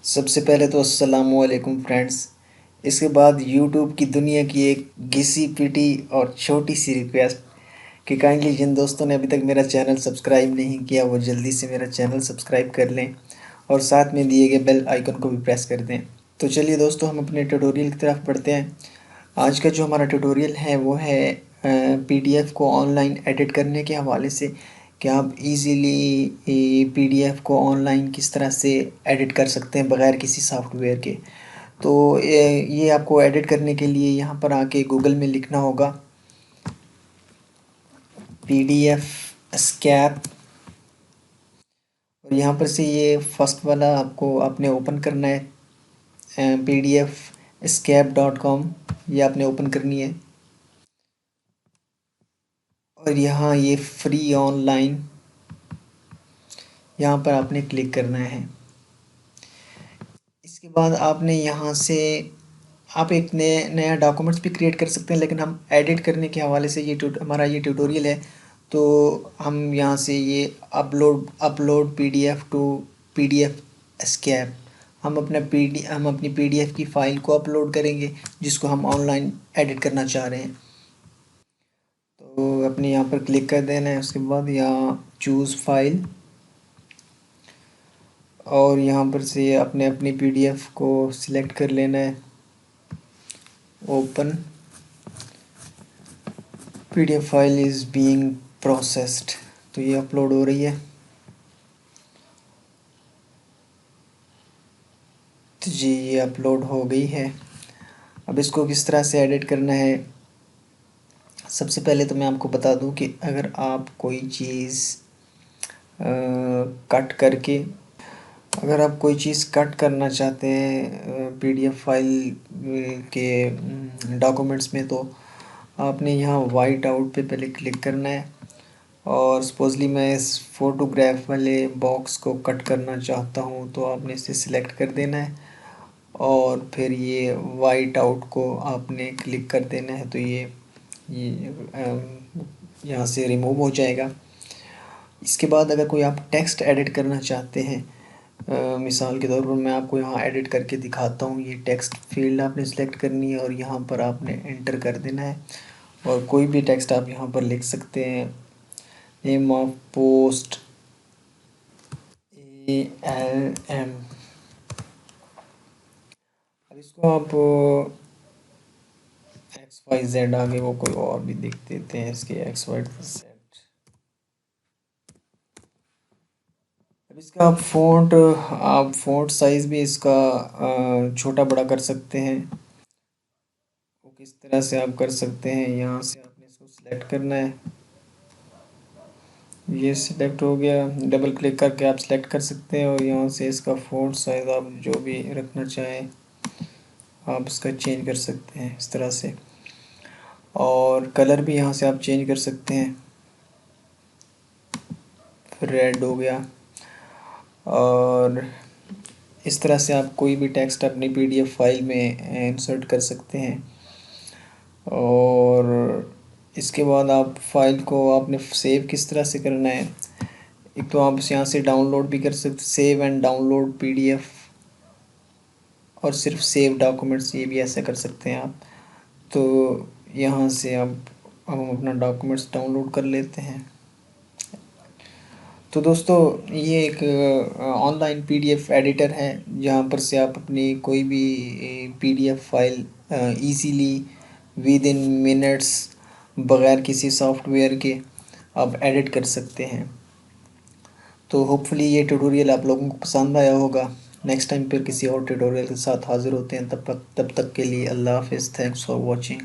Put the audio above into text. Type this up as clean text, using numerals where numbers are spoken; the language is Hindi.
सबसे पहले तो अस्सलामु अलैकुम फ्रेंड्स। इसके बाद यूट्यूब की दुनिया की एक घिसी पिटी और छोटी सी रिक्वेस्ट कि काइंडली जिन दोस्तों ने अभी तक मेरा चैनल सब्सक्राइब नहीं किया वो जल्दी से मेरा चैनल सब्सक्राइब कर लें और साथ में दिए गए बेल आइकन को भी प्रेस कर दें। तो चलिए दोस्तों, हम अपने ट्यूटोरियल की तरफ बढ़ते हैं। आज का जो हमारा ट्यूटोरियल है वो है पीडीएफ को ऑनलाइन एडिट करने के हवाले से कि आप इजीली पीडीएफ को ऑनलाइन किस तरह से एडिट कर सकते हैं बग़ैर किसी सॉफ्टवेयर के। तो ये आपको एडिट करने के लिए यहाँ पर आके गूगल में लिखना होगा पीडीएफ स्कैप, और यहाँ पर से ये फर्स्ट वाला आपको आपने ओपन करना है pdfescape.com। ये आपने ओपन करनी है और यहाँ ये फ्री ऑनलाइन, यहाँ पर आपने क्लिक करना है। इसके बाद आपने यहाँ से आप एक नया डॉक्यूमेंट्स भी क्रिएट कर सकते हैं, लेकिन हम एडिट करने के हवाले से हमारा ये ट्यूटोरियल है, तो हम यहाँ से ये upload PDF to PDF escape, हम अपनी पीडीएफ की फ़ाइल को अपलोड करेंगे जिसको हम ऑनलाइन एडिट करना चाह रहे हैं। तो अपने यहाँ पर क्लिक कर देना है। उसके बाद यहाँ चूज़ फाइल और यहाँ पर से अपने अपनी पीडीएफ को सिलेक्ट कर लेना है। Open PDF file is being processed, तो ये अपलोड हो रही है। तो जी ये अपलोड हो गई है। अब इसको किस तरह से एडिट करना है, सबसे पहले तो मैं आपको बता दूं कि अगर आप कोई चीज़ कट करके अगर आप कोई चीज़ कट करना चाहते हैं पीडीएफ फाइल के डॉक्यूमेंट्स में, तो आपने यहाँ वाइट आउट पे पहले क्लिक करना है और सपोजली मैं इस फ़ोटोग्राफ वाले बॉक्स को कट करना चाहता हूँ, तो आपने इसे सिलेक्ट कर देना है और फिर ये वाइट आउट को आपने क्लिक कर देना है। तो ये यहाँ से रिमूव हो जाएगा। इसके बाद अगर कोई आप टेक्स्ट एडिट करना चाहते हैं, मिसाल के तौर पर मैं आपको यहाँ एडिट करके दिखाता हूँ। ये टेक्स्ट फील्ड आपने सेलेक्ट करनी है और यहाँ पर आपने एंटर कर देना है और कोई भी टेक्स्ट आप यहाँ पर लिख सकते हैं। Name of post ALM। अब इसको आप XYZ आगे वो कोई और भी लिख देते हैं, इसके XYZ। अब इसका आप फ़ॉन्ट साइज़ भी इसका छोटा बड़ा कर सकते हैं। वो किस तरह से आप कर सकते हैं, यहाँ से आपने इसको सिलेक्ट करना है। ये सिलेक्ट हो गया, डबल क्लिक करके आप सिलेक्ट कर सकते हैं और यहाँ से इसका फ़ॉन्ट साइज़ आप जो भी रखना चाहें आप इसका चेंज कर सकते हैं इस तरह से। और कलर भी यहाँ से आप चेंज कर सकते हैं, फिर रेड हो गया। और इस तरह से आप कोई भी टेक्स्ट अपनी पीडीएफ फाइल में इंसर्ट कर सकते हैं। और इसके बाद आप फाइल को आपने सेव किस तरह से करना है, एक तो आप यहाँ से डाउनलोड भी कर सकते, सेव एंड डाउनलोड पीडीएफ, और सिर्फ सेव डॉक्यूमेंट्स ये भी ऐसा कर सकते हैं आप। तो यहाँ से आप हम अपना डॉक्यूमेंट्स डाउनलोड कर लेते हैं। तो दोस्तों ये एक ऑनलाइन पीडीएफ एडिटर है जहाँ पर से आप अपनी कोई भी PDF file easily with in minutes बग़ैर किसी सॉफ्टवेयर के आप एडिट कर सकते हैं। तो होपफुली ये ट्यूटोरियल आप लोगों को पसंद आया होगा। नेक्स्ट टाइम फिर किसी और ट्यूटोरियल के साथ हाज़िर होते हैं, तब तक के लिए अल्लाह हाफ़िज़। Thanks for watching.